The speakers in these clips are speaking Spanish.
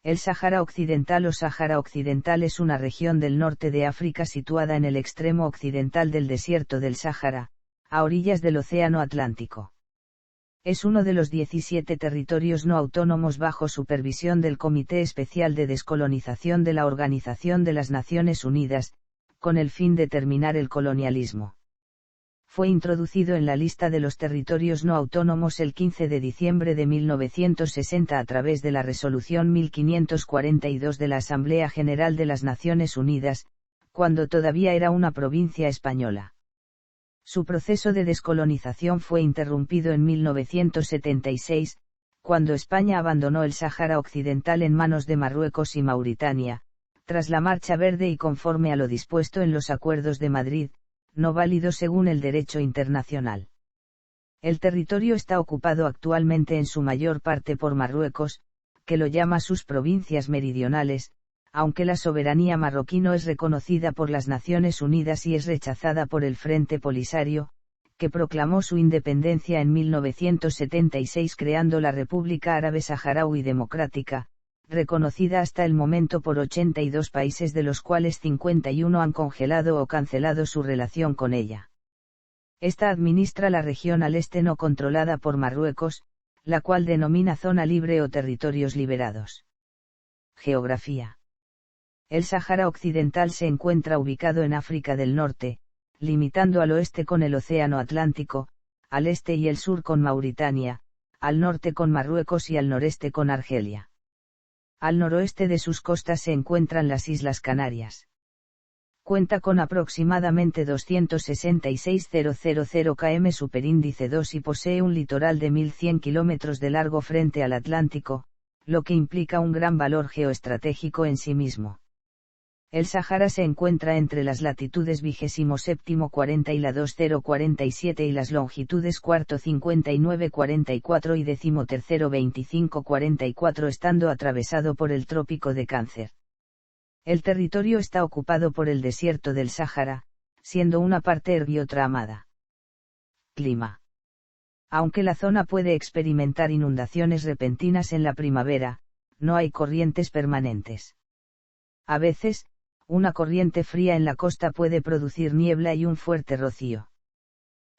El Sáhara Occidental o Sáhara Occidental es una región del norte de África situada en el extremo occidental del desierto del Sáhara, a orillas del Océano Atlántico. Es uno de los 17 territorios no autónomos bajo supervisión del Comité Especial de Descolonización de la Organización de las Naciones Unidas, con el fin de terminar el colonialismo. Fue introducido en la lista de los territorios no autónomos el 15 de diciembre de 1960 a través de la Resolución 1542 de la Asamblea General de las Naciones Unidas, cuando todavía era una provincia española. Su proceso de descolonización fue interrumpido en 1976, cuando España abandonó el Sáhara Occidental en manos de Marruecos y Mauritania, tras la Marcha Verde y conforme a lo dispuesto en los Acuerdos de Madrid, no válido según el derecho internacional. El territorio está ocupado actualmente en su mayor parte por Marruecos, que lo llama sus provincias meridionales, aunque la soberanía marroquí no es reconocida por las Naciones Unidas y es rechazada por el Frente Polisario, que proclamó su independencia en 1976 creando la República Árabe Saharaui Democrática, reconocida hasta el momento por 82 países de los cuales 51 han congelado o cancelado su relación con ella. Esta administra la región al este no controlada por Marruecos, la cual denomina zona libre o territorios liberados. Geografía. El Sáhara Occidental se encuentra ubicado en África del Norte, limitando al oeste con el Océano Atlántico, al este y el sur con Mauritania, al norte con Marruecos y al noreste con Argelia. Al noroeste de sus costas se encuentran las Islas Canarias. Cuenta con aproximadamente 266.000 km superíndice 2 y posee un litoral de 1.100 kilómetros de largo frente al Atlántico, lo que implica un gran valor geoestratégico en sí mismo. El Sáhara se encuentra entre las latitudes 27-40 y la 20-47 y las longitudes 4-59-44 y 13-25-44 estando atravesado por el Trópico de Cáncer. El territorio está ocupado por el desierto del Sáhara, siendo una parte Erg y otra Hamada. Clima. Aunque la zona puede experimentar inundaciones repentinas en la primavera, no hay corrientes permanentes. A veces, una corriente fría en la costa puede producir niebla y un fuerte rocío.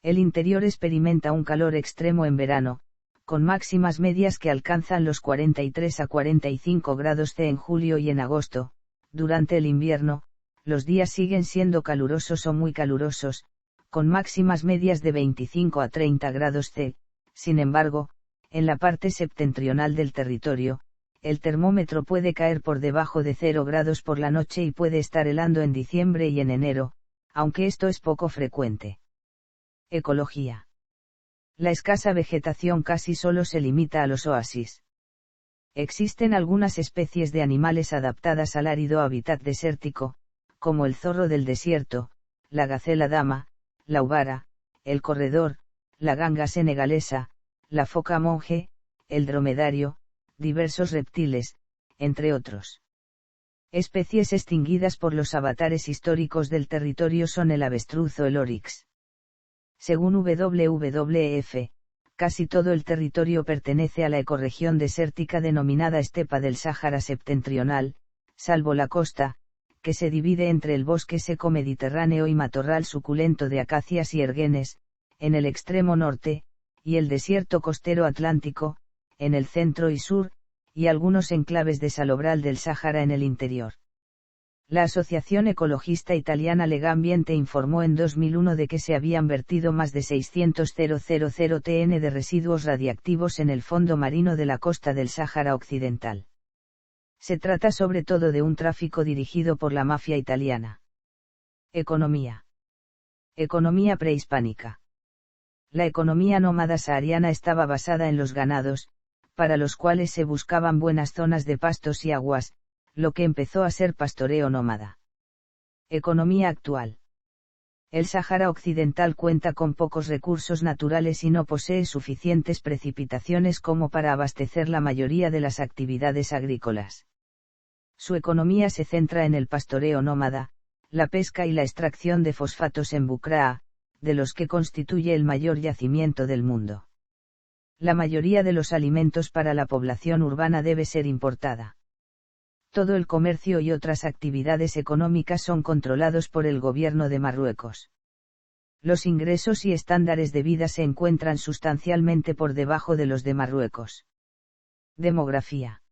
El interior experimenta un calor extremo en verano, con máximas medias que alcanzan los 43 a 45 grados C en julio y en agosto. Durante el invierno, los días siguen siendo calurosos o muy calurosos, con máximas medias de 25 a 30 grados C. Sin embargo, en la parte septentrional del territorio, el termómetro puede caer por debajo de 0 grados por la noche y puede estar helando en diciembre y en enero, aunque esto es poco frecuente. Ecología. La escasa vegetación casi solo se limita a los oasis. Existen algunas especies de animales adaptadas al árido hábitat desértico, como el zorro del desierto, la gacela dama, la uvara, el corredor, la ganga senegalesa, la foca monje, el dromedario, diversos reptiles, entre otros. Especies extinguidas por los avatares históricos del territorio son el avestruz o el oryx. Según WWF, casi todo el territorio pertenece a la ecorregión desértica denominada estepa del Sáhara septentrional, salvo la costa, que se divide entre el bosque seco mediterráneo y matorral suculento de acacias y erguenes, en el extremo norte, y el desierto costero atlántico, en el centro y sur, y algunos enclaves de salobral del Sáhara en el interior. La Asociación Ecologista Italiana Legambiente informó en 2001 de que se habían vertido más de 600.000 tn de residuos radiactivos en el fondo marino de la costa del Sáhara Occidental. Se trata sobre todo de un tráfico dirigido por la mafia italiana. Economía. Economía prehispánica. La economía nómada sahariana estaba basada en los ganados, para los cuales se buscaban buenas zonas de pastos y aguas, lo que empezó a ser pastoreo nómada. Economía actual. El Sáhara Occidental cuenta con pocos recursos naturales y no posee suficientes precipitaciones como para abastecer la mayoría de las actividades agrícolas. Su economía se centra en el pastoreo nómada, la pesca y la extracción de fosfatos en Bucraa, de los que constituye el mayor yacimiento del mundo. La mayoría de los alimentos para la población urbana debe ser importada. Todo el comercio y otras actividades económicas son controlados por el gobierno de Marruecos. Los ingresos y estándares de vida se encuentran sustancialmente por debajo de los de Marruecos. Demografía.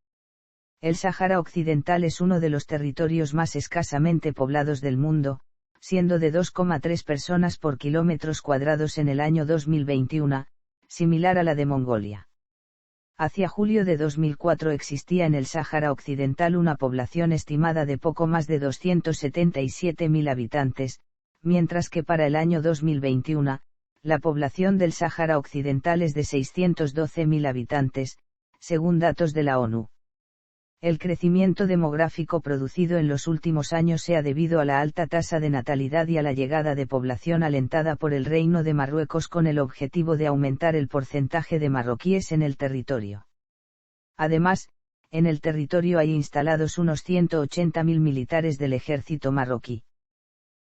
El Sáhara Occidental es uno de los territorios más escasamente poblados del mundo, siendo de 2,3 personas por kilómetros cuadrados en el año 2021, similar a la de Mongolia. Hacia julio de 2004 existía en el Sáhara Occidental una población estimada de poco más de 277.000 habitantes, mientras que para el año 2021, la población del Sáhara Occidental es de 612.000 habitantes, según datos de la ONU. El crecimiento demográfico producido en los últimos años se ha debido a la alta tasa de natalidad y a la llegada de población alentada por el Reino de Marruecos con el objetivo de aumentar el porcentaje de marroquíes en el territorio. Además, en el territorio hay instalados unos 180.000 militares del ejército marroquí.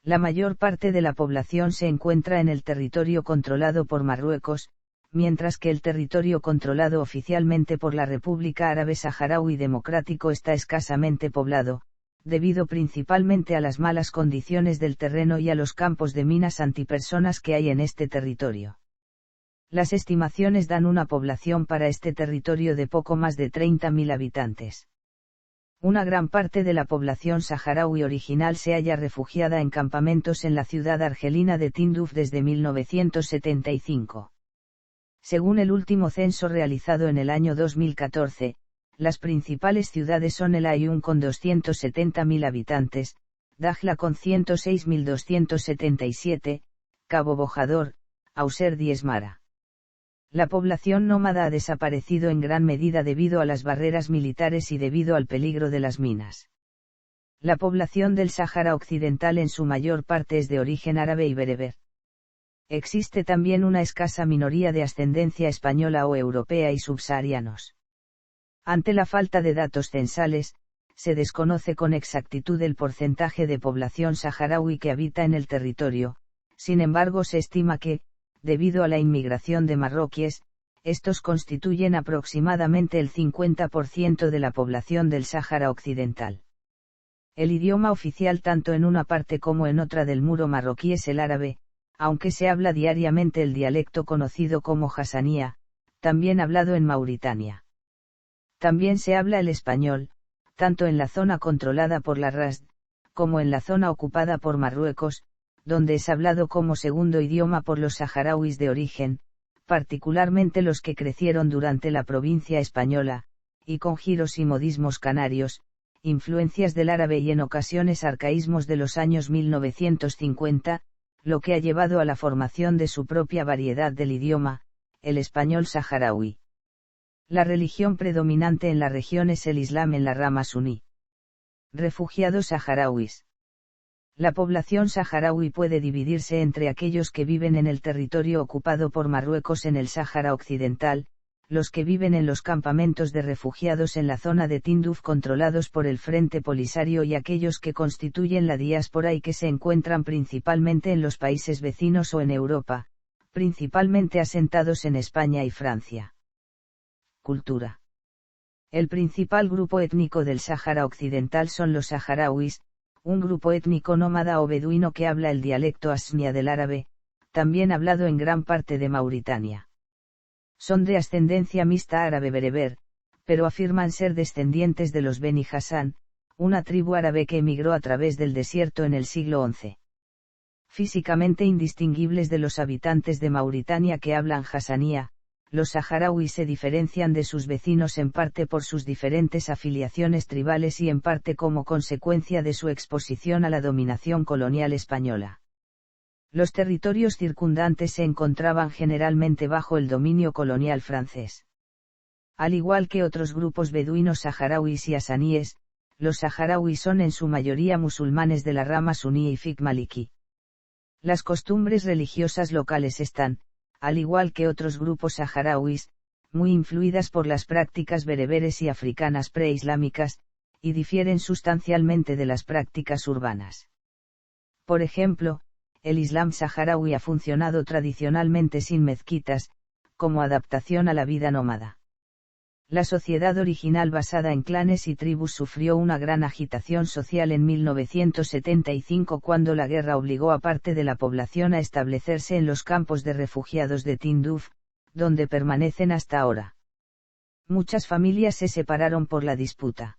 La mayor parte de la población se encuentra en el territorio controlado por Marruecos, mientras que el territorio controlado oficialmente por la República Árabe Saharaui Democrático está escasamente poblado, debido principalmente a las malas condiciones del terreno y a los campos de minas antipersonas que hay en este territorio. Las estimaciones dan una población para este territorio de poco más de 30.000 habitantes. Una gran parte de la población saharaui original se halla refugiada en campamentos en la ciudad argelina de Tinduf desde 1975. Según el último censo realizado en el año 2014, las principales ciudades son El Aaiún con 270.000 habitantes, Dakhla con 106.277, Cabo Bojador, Auser y Esmara. La población nómada ha desaparecido en gran medida debido a las barreras militares y debido al peligro de las minas. La población del Sáhara Occidental en su mayor parte es de origen árabe y bereber. Existe también una escasa minoría de ascendencia española o europea y subsaharianos. Ante la falta de datos censales, se desconoce con exactitud el porcentaje de población saharaui que habita en el territorio, sin embargo se estima que, debido a la inmigración de marroquíes, estos constituyen aproximadamente el 50% de la población del Sáhara Occidental. El idioma oficial tanto en una parte como en otra del muro marroquí es el árabe, aunque se habla diariamente el dialecto conocido como Hassanía, también hablado en Mauritania. También se habla el español, tanto en la zona controlada por la RASD, como en la zona ocupada por Marruecos, donde es hablado como segundo idioma por los saharauis de origen, particularmente los que crecieron durante la provincia española, y con giros y modismos canarios, influencias del árabe y en ocasiones arcaísmos de los años 1950, lo que ha llevado a la formación de su propia variedad del idioma, el español saharaui. La religión predominante en la región es el Islam en la rama suní. Refugiados saharauis. La población saharaui puede dividirse entre aquellos que viven en el territorio ocupado por Marruecos en el Sáhara Occidental, los que viven en los campamentos de refugiados en la zona de Tinduf controlados por el Frente Polisario y aquellos que constituyen la diáspora y que se encuentran principalmente en los países vecinos o en Europa, principalmente asentados en España y Francia. Cultura. El principal grupo étnico del Sáhara Occidental son los saharauis, un grupo étnico nómada o beduino que habla el dialecto asmia del árabe, también hablado en gran parte de Mauritania. Son de ascendencia mixta árabe-bereber, pero afirman ser descendientes de los Beni Hassan, una tribu árabe que emigró a través del desierto en el siglo XI. Físicamente indistinguibles de los habitantes de Mauritania que hablan hassanía, los saharauis se diferencian de sus vecinos en parte por sus diferentes afiliaciones tribales y en parte como consecuencia de su exposición a la dominación colonial española. Los territorios circundantes se encontraban generalmente bajo el dominio colonial francés. Al igual que otros grupos beduinos saharauis y hasaníes, los saharauis son en su mayoría musulmanes de la rama suní y fiqh maliki. Las costumbres religiosas locales están, al igual que otros grupos saharauis, muy influidas por las prácticas bereberes y africanas preislámicas, y difieren sustancialmente de las prácticas urbanas. Por ejemplo, el Islam saharaui ha funcionado tradicionalmente sin mezquitas, como adaptación a la vida nómada. La sociedad original basada en clanes y tribus sufrió una gran agitación social en 1975 cuando la guerra obligó a parte de la población a establecerse en los campos de refugiados de Tinduf, donde permanecen hasta ahora. Muchas familias se separaron por la disputa.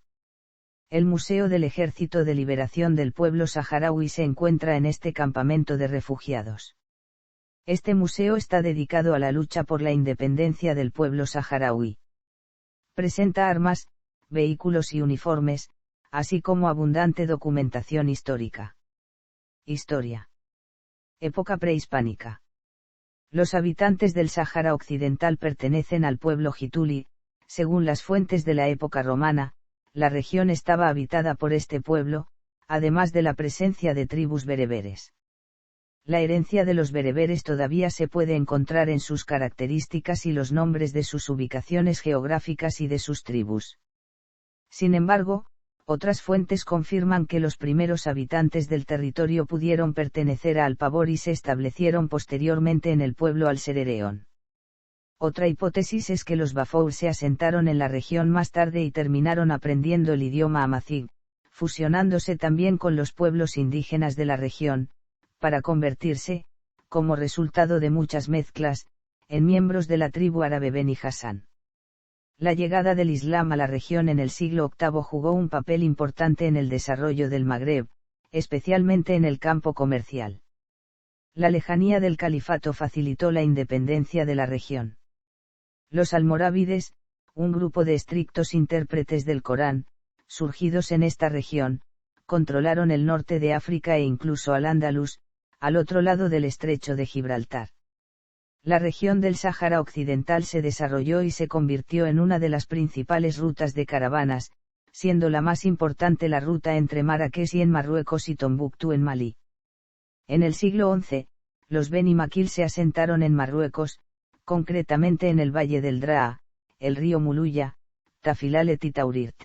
El Museo del Ejército de Liberación del Pueblo Saharaui se encuentra en este campamento de refugiados. Este museo está dedicado a la lucha por la independencia del pueblo saharaui. Presenta armas, vehículos y uniformes, así como abundante documentación histórica. Historia. Época prehispánica. Los habitantes del Sáhara Occidental pertenecen al pueblo Jituli. Según las fuentes de la época romana, la región estaba habitada por este pueblo, además de la presencia de tribus bereberes. La herencia de los bereberes todavía se puede encontrar en sus características y los nombres de sus ubicaciones geográficas y de sus tribus. Sin embargo, otras fuentes confirman que los primeros habitantes del territorio pudieron pertenecer a Alpabor y se establecieron posteriormente en el pueblo Alserereón. Otra hipótesis es que los Bafour se asentaron en la región más tarde y terminaron aprendiendo el idioma amazigh, fusionándose también con los pueblos indígenas de la región, para convertirse, como resultado de muchas mezclas, en miembros de la tribu árabe Beni Hassan. La llegada del Islam a la región en el siglo VIII jugó un papel importante en el desarrollo del Magreb, especialmente en el campo comercial. La lejanía del califato facilitó la independencia de la región. Los almorávides, un grupo de estrictos intérpretes del Corán, surgidos en esta región, controlaron el norte de África e incluso al-Ándalus, al otro lado del estrecho de Gibraltar. La región del Sáhara Occidental se desarrolló y se convirtió en una de las principales rutas de caravanas, siendo la más importante la ruta entre Marrakech y en Marruecos y Tombuctú en Malí. En el siglo XI, los Beni Makil se asentaron en Marruecos, concretamente en el valle del Draa, el río Muluya, Tafilalet y Taurirt.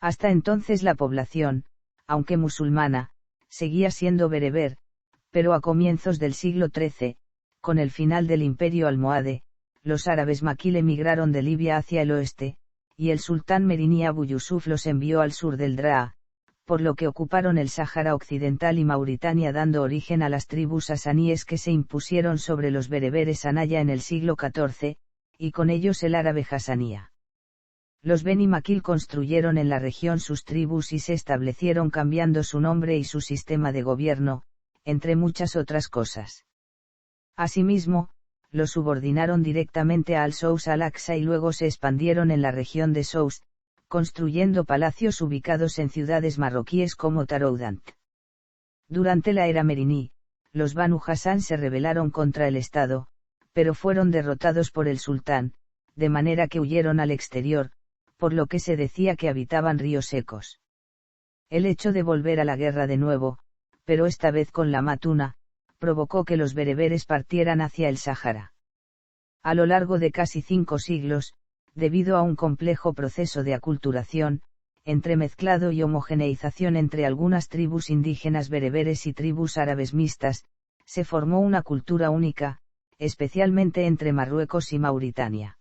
Hasta entonces la población, aunque musulmana, seguía siendo bereber, pero a comienzos del siglo XIII, con el final del imperio almohade, los árabes maquil emigraron de Libia hacia el oeste, y el sultán Merini Abu Yusuf los envió al sur del Draa, por lo que ocuparon el Sáhara Occidental y Mauritania dando origen a las tribus asaníes que se impusieron sobre los bereberes anaya en el siglo XIV, y con ellos el árabe Hassanía. Los Beni Makil construyeron en la región sus tribus y se establecieron cambiando su nombre y su sistema de gobierno, entre muchas otras cosas. Asimismo, los subordinaron directamente a Al-Sous al-Aqsa y luego se expandieron en la región de Sous, construyendo palacios ubicados en ciudades marroquíes como Taroudant. Durante la era Merini, los Banu Hassan se rebelaron contra el Estado, pero fueron derrotados por el sultán, de manera que huyeron al exterior, por lo que se decía que habitaban ríos secos. El hecho de volver a la guerra de nuevo, pero esta vez con la Matuna, provocó que los bereberes partieran hacia el Sáhara. A lo largo de casi 5 siglos, debido a un complejo proceso de aculturación, entremezclado y homogeneización entre algunas tribus indígenas bereberes y tribus árabes mixtas, se formó una cultura única, especialmente entre Marruecos y Mauritania.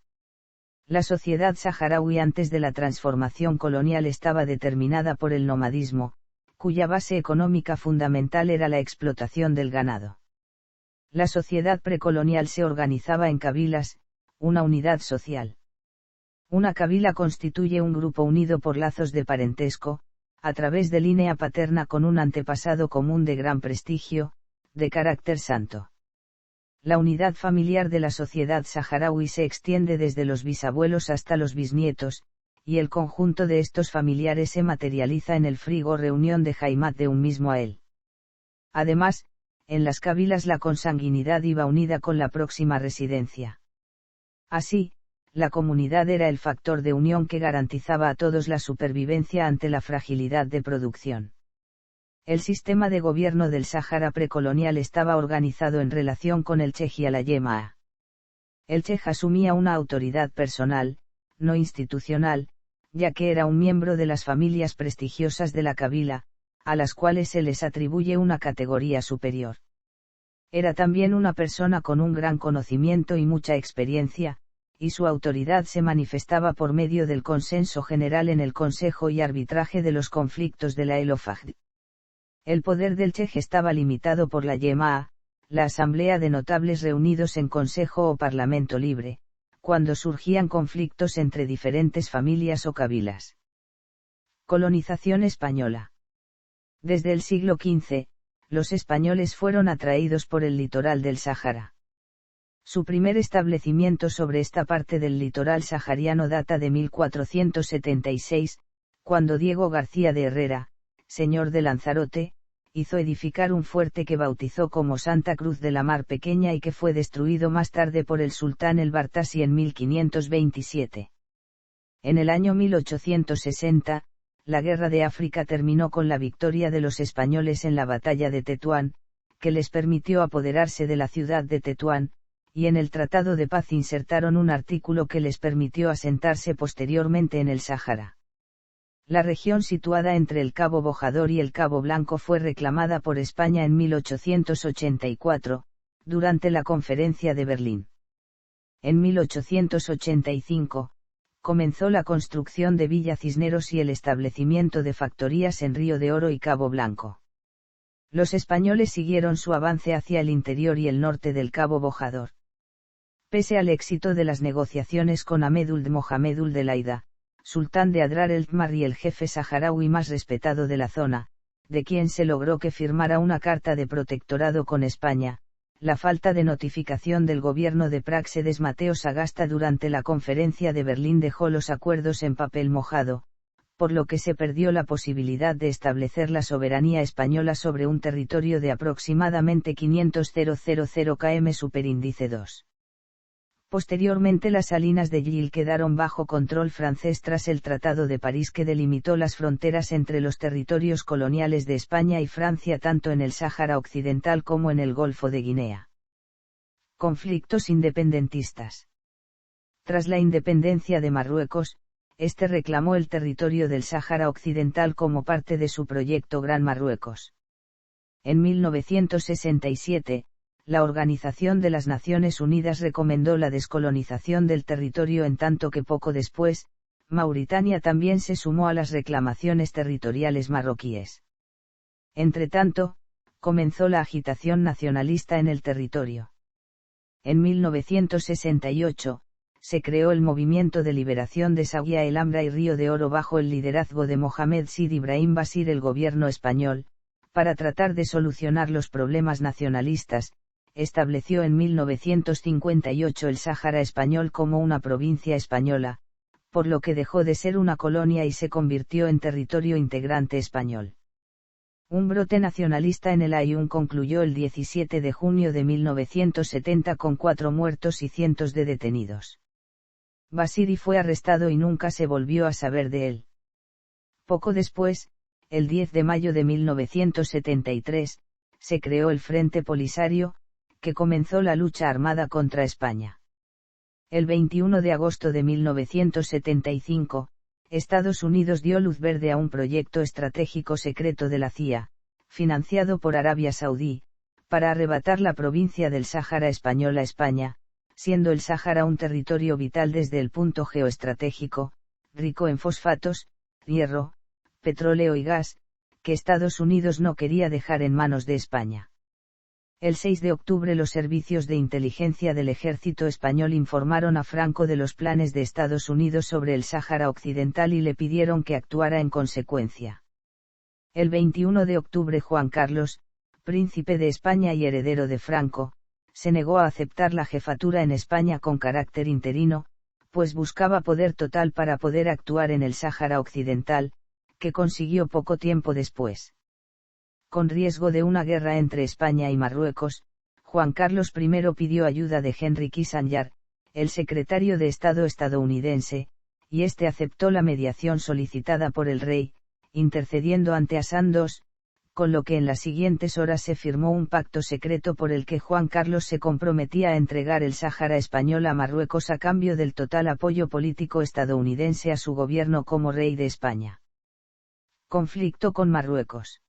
La sociedad saharaui antes de la transformación colonial estaba determinada por el nomadismo, cuya base económica fundamental era la explotación del ganado. La sociedad precolonial se organizaba en kabilas, una unidad social. Una kabila constituye un grupo unido por lazos de parentesco, a través de línea paterna con un antepasado común de gran prestigio, de carácter santo. La unidad familiar de la sociedad saharaui se extiende desde los bisabuelos hasta los bisnietos, y el conjunto de estos familiares se materializa en el frigo reunión de Jaimat de un mismo a él. Además, en las kabilas la consanguinidad iba unida con la próxima residencia. Así, la comunidad era el factor de unión que garantizaba a todos la supervivencia ante la fragilidad de producción. El sistema de gobierno del Sáhara precolonial estaba organizado en relación con el Chej y la Yemaa. El Chej asumía una autoridad personal, no institucional, ya que era un miembro de las familias prestigiosas de la kabila, a las cuales se les atribuye una categoría superior. Era también una persona con un gran conocimiento y mucha experiencia, y su autoridad se manifestaba por medio del consenso general en el consejo y arbitraje de los conflictos de la Elofagd. El poder del Chej estaba limitado por la Yemaa, la asamblea de notables reunidos en consejo o parlamento libre, cuando surgían conflictos entre diferentes familias o cabilas. Colonización española. Desde el siglo XV, los españoles fueron atraídos por el litoral del Sáhara. Su primer establecimiento sobre esta parte del litoral sahariano data de 1476, cuando Diego García de Herrera, señor de Lanzarote, hizo edificar un fuerte que bautizó como Santa Cruz de la Mar Pequeña y que fue destruido más tarde por el sultán el Bartasi en 1527. En el año 1860, la Guerra de África terminó con la victoria de los españoles en la batalla de Tetuán, que les permitió apoderarse de la ciudad de Tetuán, y en el Tratado de Paz insertaron un artículo que les permitió asentarse posteriormente en el Sáhara. La región situada entre el Cabo Bojador y el Cabo Blanco fue reclamada por España en 1884, durante la Conferencia de Berlín. En 1885, comenzó la construcción de Villa Cisneros y el establecimiento de factorías en Río de Oro y Cabo Blanco. Los españoles siguieron su avance hacia el interior y el norte del Cabo Bojador. Pese al éxito de las negociaciones con Ahmed Ould Mohamed Ould El Aida, sultán de Adrar el Tmar y el jefe saharaui más respetado de la zona, de quien se logró que firmara una carta de protectorado con España, la falta de notificación del gobierno de Práxedes Mateo Sagasta durante la conferencia de Berlín dejó los acuerdos en papel mojado, por lo que se perdió la posibilidad de establecer la soberanía española sobre un territorio de aproximadamente 500,000 km superíndice 2. Posteriormente las salinas de Gil quedaron bajo control francés tras el Tratado de París que delimitó las fronteras entre los territorios coloniales de España y Francia tanto en el Sáhara Occidental como en el Golfo de Guinea. Conflictos independentistas. Tras la independencia de Marruecos, este reclamó el territorio del Sáhara Occidental como parte de su proyecto Gran Marruecos. En 1967, la Organización de las Naciones Unidas recomendó la descolonización del territorio en tanto que poco después, Mauritania también se sumó a las reclamaciones territoriales marroquíes. Entretanto, comenzó la agitación nacionalista en el territorio. En 1968, se creó el Movimiento de Liberación de Saguiya el Hamra y Río de Oro bajo el liderazgo de Mohamed Sid Ibrahim Basir el gobierno español, para tratar de solucionar los problemas nacionalistas. Estableció en 1958 el Sáhara español como una provincia española, por lo que dejó de ser una colonia y se convirtió en territorio integrante español. Un brote nacionalista en el Aaiún concluyó el 17 de junio de 1970 con 4 muertos y cientos de detenidos. Basiri fue arrestado y nunca se volvió a saber de él. Poco después, el 10 de mayo de 1973, se creó el Frente Polisario, que comenzó la lucha armada contra España. El 21 de agosto de 1975, Estados Unidos dio luz verde a un proyecto estratégico secreto de la CIA, financiado por Arabia Saudí, para arrebatar la provincia del Sáhara español a España, siendo el Sáhara un territorio vital desde el punto geoestratégico, rico en fosfatos, hierro, petróleo y gas, que Estados Unidos no quería dejar en manos de España. El 6 de octubre los servicios de inteligencia del ejército español informaron a Franco de los planes de Estados Unidos sobre el Sáhara Occidental y le pidieron que actuara en consecuencia. El 21 de octubre Juan Carlos, príncipe de España y heredero de Franco, se negó a aceptar la jefatura en España con carácter interino, pues buscaba poder total para poder actuar en el Sáhara Occidental, que consiguió poco tiempo después. Con riesgo de una guerra entre España y Marruecos, Juan Carlos I pidió ayuda de Henry Kissinger, el secretario de Estado estadounidense, y este aceptó la mediación solicitada por el rey, intercediendo ante Hassan II, con lo que en las siguientes horas se firmó un pacto secreto por el que Juan Carlos se comprometía a entregar el Sáhara español a Marruecos a cambio del total apoyo político estadounidense a su gobierno como rey de España. Conflicto con Marruecos.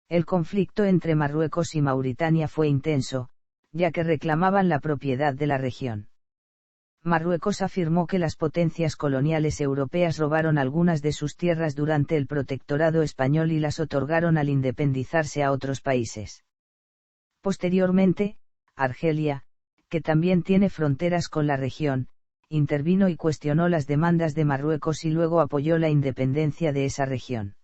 El conflicto entre Marruecos y Mauritania fue intenso, ya que reclamaban la propiedad de la región. Marruecos afirmó que las potencias coloniales europeas robaron algunas de sus tierras durante el protectorado español y las otorgaron al independizarse a otros países. Posteriormente, Argelia, que también tiene fronteras con la región, intervino y cuestionó las demandas de Marruecos y luego apoyó la independencia de esa región.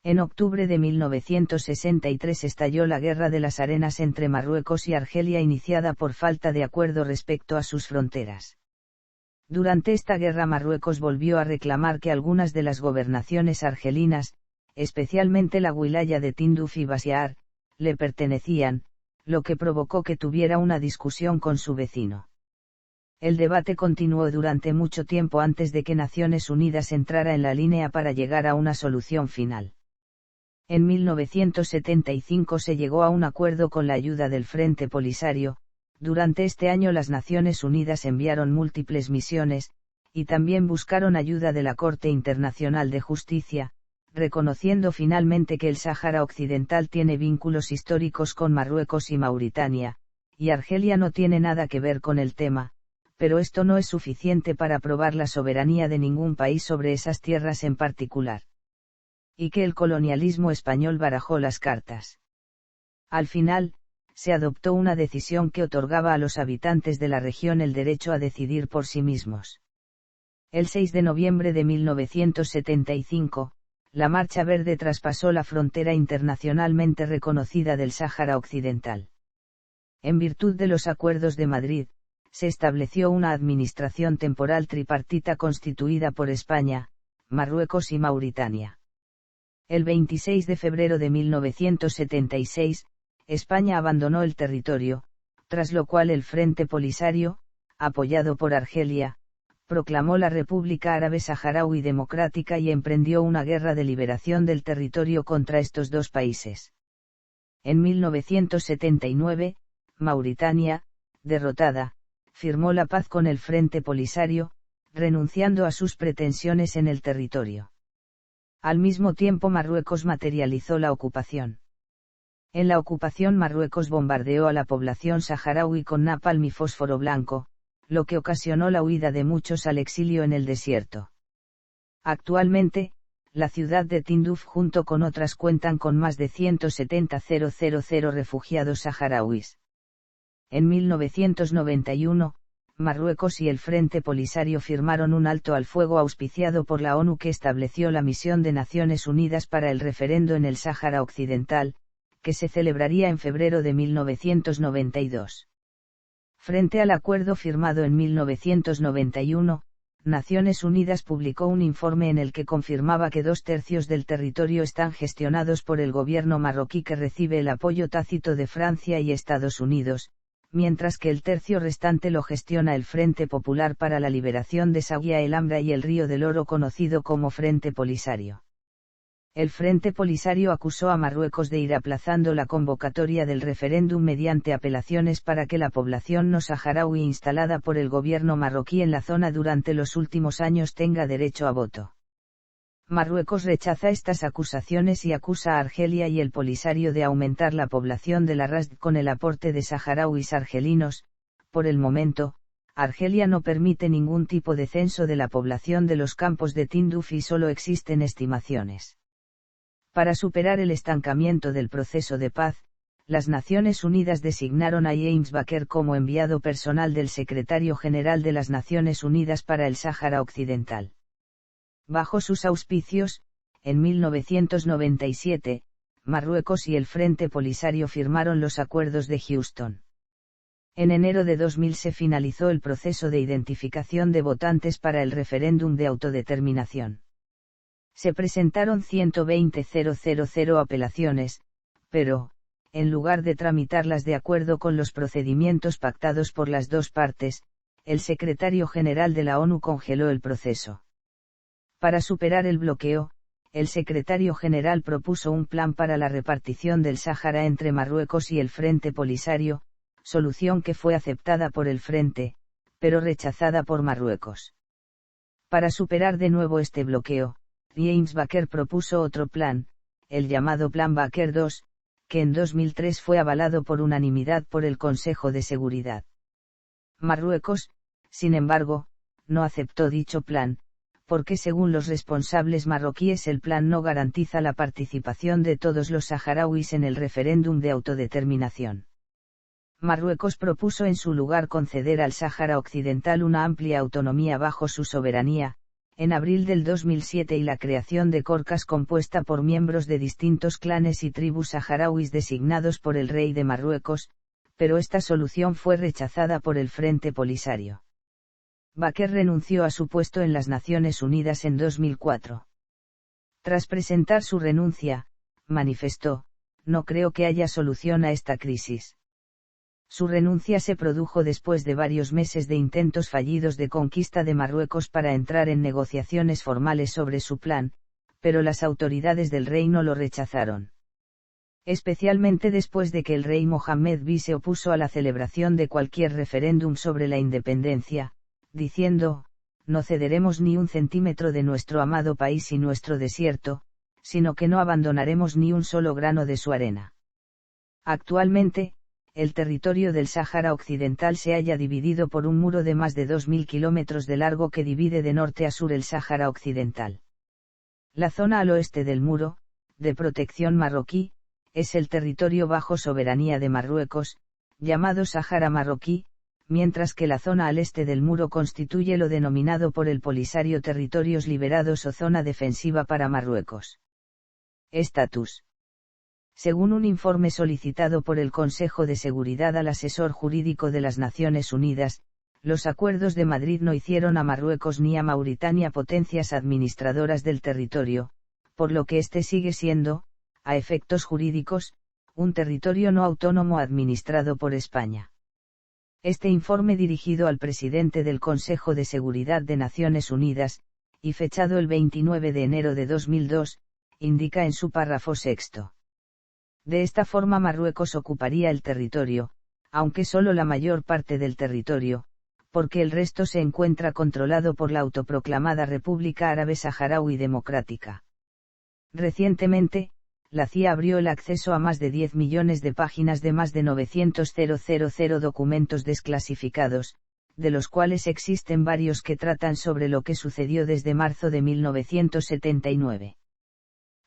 En octubre de 1963 estalló la Guerra de las Arenas entre Marruecos y Argelia iniciada por falta de acuerdo respecto a sus fronteras. Durante esta guerra Marruecos volvió a reclamar que algunas de las gobernaciones argelinas, especialmente la wilaya de Tinduf y Basiar, le pertenecían, lo que provocó que tuviera una discusión con su vecino. El debate continuó durante mucho tiempo antes de que Naciones Unidas entrara en la línea para llegar a una solución final. En 1975 se llegó a un acuerdo con la ayuda del Frente Polisario. Durante este año las Naciones Unidas enviaron múltiples misiones, y también buscaron ayuda de la Corte Internacional de Justicia, reconociendo finalmente que el Sáhara Occidental tiene vínculos históricos con Marruecos y Mauritania, y Argelia no tiene nada que ver con el tema, pero esto no es suficiente para probar la soberanía de ningún país sobre esas tierras en particular. Y que el colonialismo español barajó las cartas. Al final, se adoptó una decisión que otorgaba a los habitantes de la región el derecho a decidir por sí mismos. El 6 de noviembre de 1975, la Marcha Verde traspasó la frontera internacionalmente reconocida del Sáhara Occidental. En virtud de los Acuerdos de Madrid, se estableció una administración temporal tripartita constituida por España, Marruecos y Mauritania. El 26 de febrero de 1976, España abandonó el territorio, tras lo cual el Frente Polisario, apoyado por Argelia, proclamó la República Árabe Saharaui Democrática y emprendió una guerra de liberación del territorio contra estos dos países. En 1979, Mauritania, derrotada, firmó la paz con el Frente Polisario, renunciando a sus pretensiones en el territorio. Al mismo tiempo Marruecos materializó la ocupación. En la ocupación Marruecos bombardeó a la población saharaui con napalm y fósforo blanco, lo que ocasionó la huida de muchos al exilio en el desierto. Actualmente, la ciudad de Tinduf junto con otras cuentan con más de 170.000 refugiados saharauis. En 1991, Marruecos y el Frente Polisario firmaron un alto al fuego auspiciado por la ONU que estableció la misión de Naciones Unidas para el referendo en el Sáhara Occidental, que se celebraría en febrero de 1992. Frente al acuerdo firmado en 1991, Naciones Unidas publicó un informe en el que confirmaba que 2/3 del territorio están gestionados por el gobierno marroquí que recibe el apoyo tácito de Francia y Estados Unidos, mientras que el tercio restante lo gestiona el Frente Popular para la Liberación de Zawiya el Amra y el Río del Oro conocido como Frente Polisario. El Frente Polisario acusó a Marruecos de ir aplazando la convocatoria del referéndum mediante apelaciones para que la población no saharaui instalada por el gobierno marroquí en la zona durante los últimos años tenga derecho a voto. Marruecos rechaza estas acusaciones y acusa a Argelia y el Polisario de aumentar la población de la RASD con el aporte de saharauis argelinos. Por el momento, Argelia no permite ningún tipo de censo de la población de los campos de Tinduf y solo existen estimaciones. Para superar el estancamiento del proceso de paz, las Naciones Unidas designaron a James Baker como enviado personal del Secretario General de las Naciones Unidas para el Sáhara Occidental. Bajo sus auspicios, en 1997, Marruecos y el Frente Polisario firmaron los Acuerdos de Houston. En enero de 2000 se finalizó el proceso de identificación de votantes para el referéndum de autodeterminación. Se presentaron 120.000 apelaciones, pero, en lugar de tramitarlas de acuerdo con los procedimientos pactados por las dos partes, el secretario general de la ONU congeló el proceso. Para superar el bloqueo, el secretario general propuso un plan para la repartición del Sáhara entre Marruecos y el Frente Polisario, solución que fue aceptada por el Frente, pero rechazada por Marruecos. Para superar de nuevo este bloqueo, James Baker propuso otro plan, el llamado Plan Baker II, que en 2003 fue avalado por unanimidad por el Consejo de Seguridad. Marruecos, Sin embargo, no aceptó dicho plan, porque según los responsables marroquíes el plan no garantiza la participación de todos los saharauis en el referéndum de autodeterminación. Marruecos propuso en su lugar conceder al Sáhara Occidental una amplia autonomía bajo su soberanía, en abril del 2007 y la creación de Corcas compuesta por miembros de distintos clanes y tribus saharauis designados por el rey de Marruecos, pero esta solución fue rechazada por el Frente Polisario. Baker renunció a su puesto en las Naciones Unidas en 2004. Tras presentar su renuncia, manifestó: "No creo que haya solución a esta crisis". Su renuncia se produjo después de varios meses de intentos fallidos de conquista de Marruecos para entrar en negociaciones formales sobre su plan, pero las autoridades del reino lo rechazaron. Especialmente después de que el rey Mohammed V se opuso a la celebración de cualquier referéndum sobre la independencia, diciendo: "No cederemos ni un centímetro de nuestro amado país y nuestro desierto, sino que no abandonaremos ni un solo grano de su arena". Actualmente, el territorio del Sáhara Occidental se halla dividido por un muro de más de 2.000 kilómetros de largo que divide de norte a sur el Sáhara Occidental. La zona al oeste del muro, de protección marroquí, es el territorio bajo soberanía de Marruecos, llamado Sáhara marroquí, mientras que la zona al este del muro constituye lo denominado por el Polisario territorios liberados o zona defensiva para Marruecos. Estatus. Según un informe solicitado por el Consejo de Seguridad al asesor jurídico de las Naciones Unidas, los acuerdos de Madrid no hicieron a Marruecos ni a Mauritania potencias administradoras del territorio, por lo que este sigue siendo, a efectos jurídicos, un territorio no autónomo administrado por España. Este informe dirigido al presidente del Consejo de Seguridad de Naciones Unidas, y fechado el 29 de enero de 2002, indica en su párrafo sexto: de esta forma Marruecos ocuparía el territorio, aunque solo la mayor parte del territorio, porque el resto se encuentra controlado por la autoproclamada República Árabe Saharaui Democrática. Recientemente, la CIA abrió el acceso a más de 10 millones de páginas de más de 900.000 documentos desclasificados, de los cuales existen varios que tratan sobre lo que sucedió desde marzo de 1979.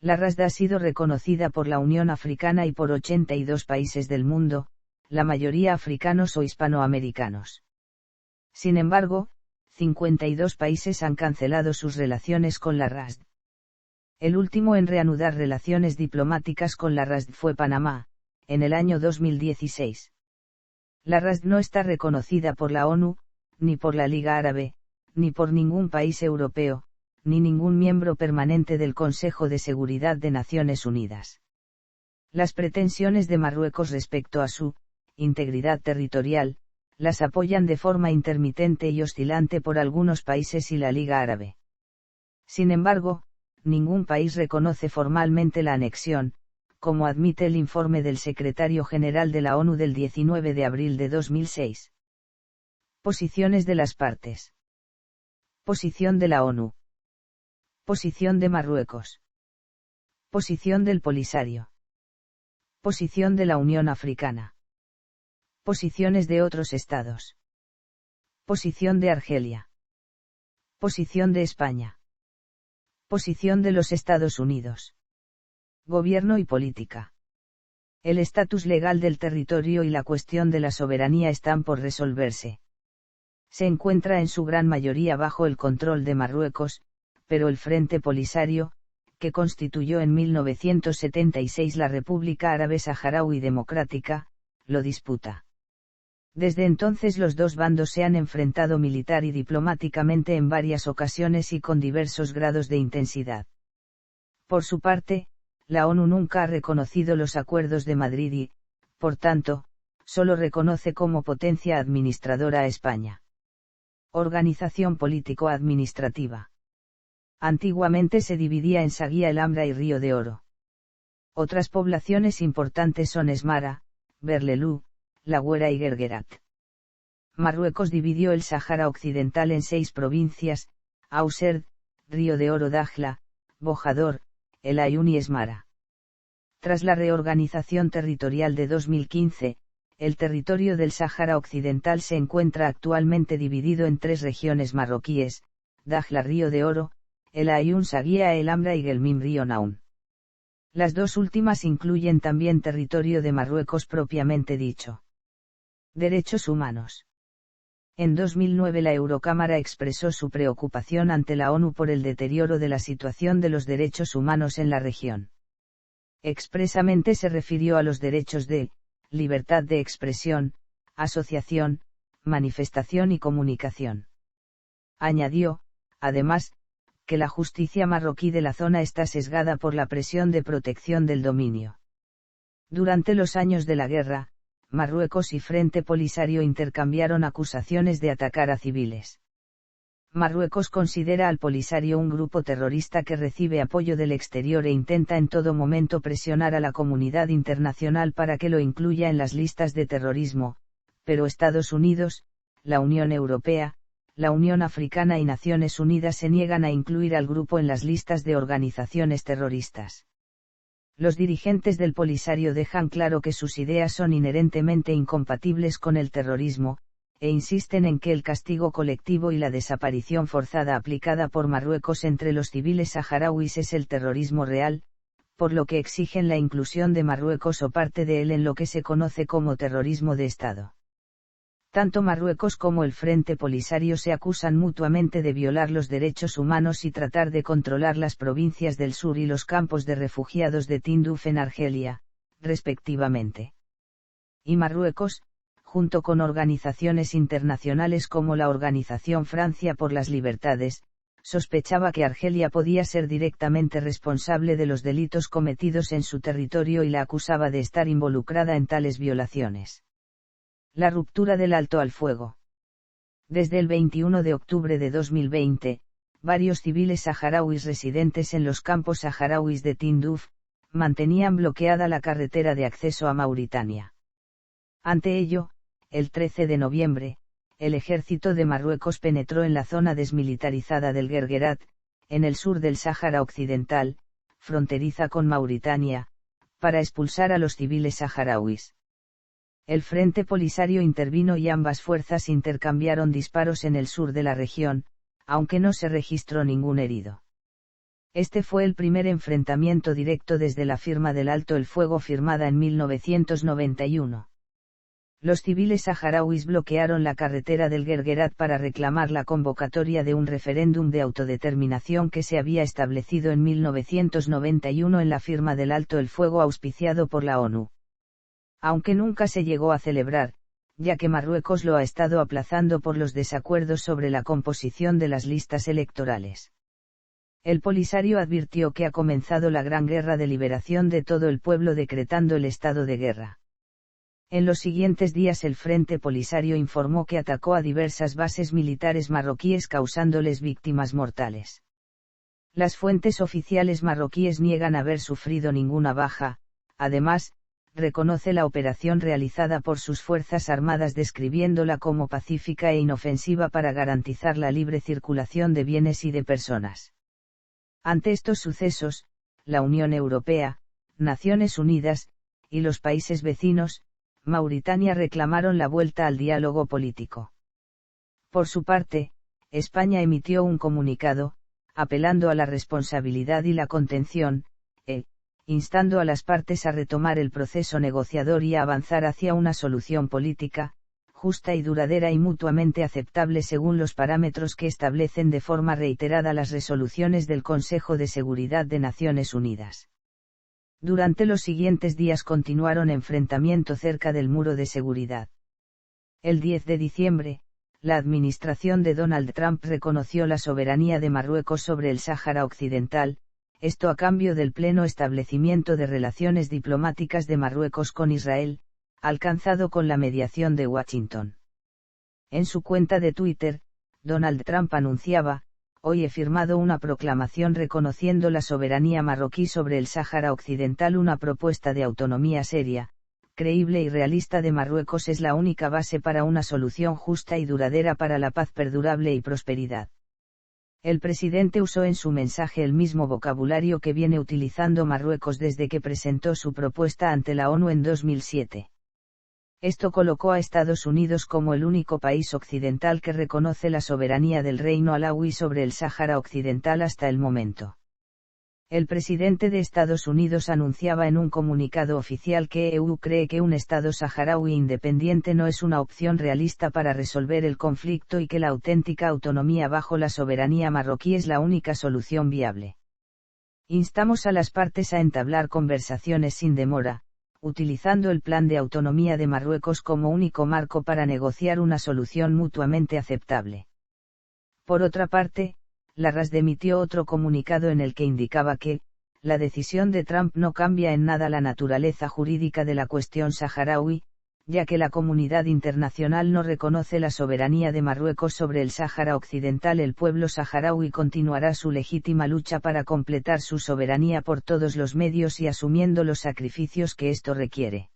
La RASD ha sido reconocida por la Unión Africana y por 82 países del mundo, la mayoría africanos o hispanoamericanos. Sin embargo, 52 países han cancelado sus relaciones con la RASD. El último en reanudar relaciones diplomáticas con la RASD fue Panamá, en el año 2016. La RASD no está reconocida por la ONU, ni por la Liga Árabe, ni por ningún país europeo, ni ningún miembro permanente del Consejo de Seguridad de Naciones Unidas. Las pretensiones de Marruecos respecto a su integridad territorial, las apoyan de forma intermitente y oscilante por algunos países y la Liga Árabe. Sin embargo, ningún país reconoce formalmente la anexión, como admite el informe del secretario general de la ONU del 19 de abril de 2006. Posiciones de las partes. Posición de la ONU. Posición de Marruecos. Posición del Polisario. Posición de la Unión Africana. Posiciones de otros estados. Posición de Argelia. Posición de España. Posición de los Estados Unidos. Gobierno y política. El estatus legal del territorio y la cuestión de la soberanía están por resolverse. Se encuentra en su gran mayoría bajo el control de Marruecos, pero el Frente Polisario, que constituyó en 1976 la República Árabe Saharaui Democrática, lo disputa. Desde entonces los dos bandos se han enfrentado militar y diplomáticamente en varias ocasiones y con diversos grados de intensidad. Por su parte, la ONU nunca ha reconocido los acuerdos de Madrid y, por tanto, solo reconoce como potencia administradora a España. Organización político-administrativa. Antiguamente se dividía en Saguía el Hamra y Río de Oro. Otras poblaciones importantes son Esmara, Berlelú, La Güera y Guerguerat. Marruecos dividió el Sáhara Occidental en 6 provincias: Auserd, Río de Oro, Dakhla, Bojador, El Aaiún y Esmara. Tras la reorganización territorial de 2015, el territorio del Sáhara Occidental se encuentra actualmente dividido en 3 regiones marroquíes: Dakhla Río de Oro, el Aaiún Saguía El Amra y Gelmim Río Naun. Las 2 últimas incluyen también territorio de Marruecos propiamente dicho. Derechos humanos. En 2009 la Eurocámara expresó su preocupación ante la ONU por el deterioro de la situación de los derechos humanos en la región. Expresamente se refirió a los derechos de libertad de expresión, asociación, manifestación y comunicación. Añadió, además, que la justicia marroquí de la zona está sesgada por la presión de protección del dominio. Durante los años de la guerra, Marruecos y Frente Polisario intercambiaron acusaciones de atacar a civiles. Marruecos considera al Polisario un grupo terrorista que recibe apoyo del exterior e intenta en todo momento presionar a la comunidad internacional para que lo incluya en las listas de terrorismo, pero Estados Unidos, la Unión Europea, la Unión Africana y Naciones Unidas se niegan a incluir al grupo en las listas de organizaciones terroristas. Los dirigentes del Polisario dejan claro que sus ideas son inherentemente incompatibles con el terrorismo, e insisten en que el castigo colectivo y la desaparición forzada aplicada por Marruecos entre los civiles saharauis es el terrorismo real, por lo que exigen la inclusión de Marruecos o parte de él en lo que se conoce como terrorismo de Estado. Tanto Marruecos como el Frente Polisario se acusan mutuamente de violar los derechos humanos y tratar de controlar las provincias del sur y los campos de refugiados de Tinduf en Argelia, respectivamente. Y Marruecos, junto con organizaciones internacionales como la Organización Francia por las Libertades, sospechaba que Argelia podía ser directamente responsable de los delitos cometidos en su territorio y la acusaba de estar involucrada en tales violaciones. La ruptura del alto al fuego. Desde el 21 de octubre de 2020, varios civiles saharauis residentes en los campos saharauis de Tinduf, mantenían bloqueada la carretera de acceso a Mauritania. Ante ello, el 13 de noviembre, el ejército de Marruecos penetró en la zona desmilitarizada del Guerguerat, en el sur del Sáhara Occidental, fronteriza con Mauritania, para expulsar a los civiles saharauis. El Frente Polisario intervino y ambas fuerzas intercambiaron disparos en el sur de la región, aunque no se registró ningún herido. Este fue el primer enfrentamiento directo desde la firma del alto el fuego firmada en 1991. Los civiles saharauis bloquearon la carretera del Guerguerat para reclamar la convocatoria de un referéndum de autodeterminación que se había establecido en 1991 en la firma del alto el fuego auspiciado por la ONU. Aunque nunca se llegó a celebrar, ya que Marruecos lo ha estado aplazando por los desacuerdos sobre la composición de las listas electorales. El Polisario advirtió que ha comenzado la gran guerra de liberación de todo el pueblo decretando el estado de guerra. En los siguientes días el Frente Polisario informó que atacó a diversas bases militares marroquíes causándoles víctimas mortales. Las fuentes oficiales marroquíes niegan haber sufrido ninguna baja, además, reconoce la operación realizada por sus fuerzas armadas describiéndola como pacífica e inofensiva para garantizar la libre circulación de bienes y de personas. Ante estos sucesos, la Unión Europea, Naciones Unidas, y los países vecinos, Mauritania reclamaron la vuelta al diálogo político. Por su parte, España emitió un comunicado, apelando a la responsabilidad y la contención, instando a las partes a retomar el proceso negociador y a avanzar hacia una solución política, justa y duradera y mutuamente aceptable según los parámetros que establecen de forma reiterada las resoluciones del Consejo de Seguridad de Naciones Unidas. Durante los siguientes días continuaron enfrentamientos cerca del muro de seguridad. El 10 de diciembre, la administración de Donald Trump reconoció la soberanía de Marruecos sobre el Sáhara Occidental, esto a cambio del pleno establecimiento de relaciones diplomáticas de Marruecos con Israel, alcanzado con la mediación de Washington. En su cuenta de Twitter, Donald Trump anunciaba: hoy he firmado una proclamación reconociendo la soberanía marroquí sobre el Sáhara Occidental. Una propuesta de autonomía seria, creíble y realista de Marruecos es la única base para una solución justa y duradera para la paz perdurable y prosperidad. El presidente usó en su mensaje el mismo vocabulario que viene utilizando Marruecos desde que presentó su propuesta ante la ONU en 2007. Esto colocó a Estados Unidos como el único país occidental que reconoce la soberanía del Reino Alauí sobre el Sáhara Occidental hasta el momento. El presidente de Estados Unidos anunciaba en un comunicado oficial que EU cree que un Estado saharaui independiente no es una opción realista para resolver el conflicto y que la auténtica autonomía bajo la soberanía marroquí es la única solución viable. Instamos a las partes a entablar conversaciones sin demora, utilizando el Plan de Autonomía de Marruecos como único marco para negociar una solución mutuamente aceptable. Por otra parte, la RASD emitió otro comunicado en el que indicaba que, la decisión de Trump no cambia en nada la naturaleza jurídica de la cuestión saharaui, ya que la comunidad internacional no reconoce la soberanía de Marruecos sobre el Sáhara Occidental. El pueblo saharaui continuará su legítima lucha para completar su soberanía por todos los medios y asumiendo los sacrificios que esto requiere.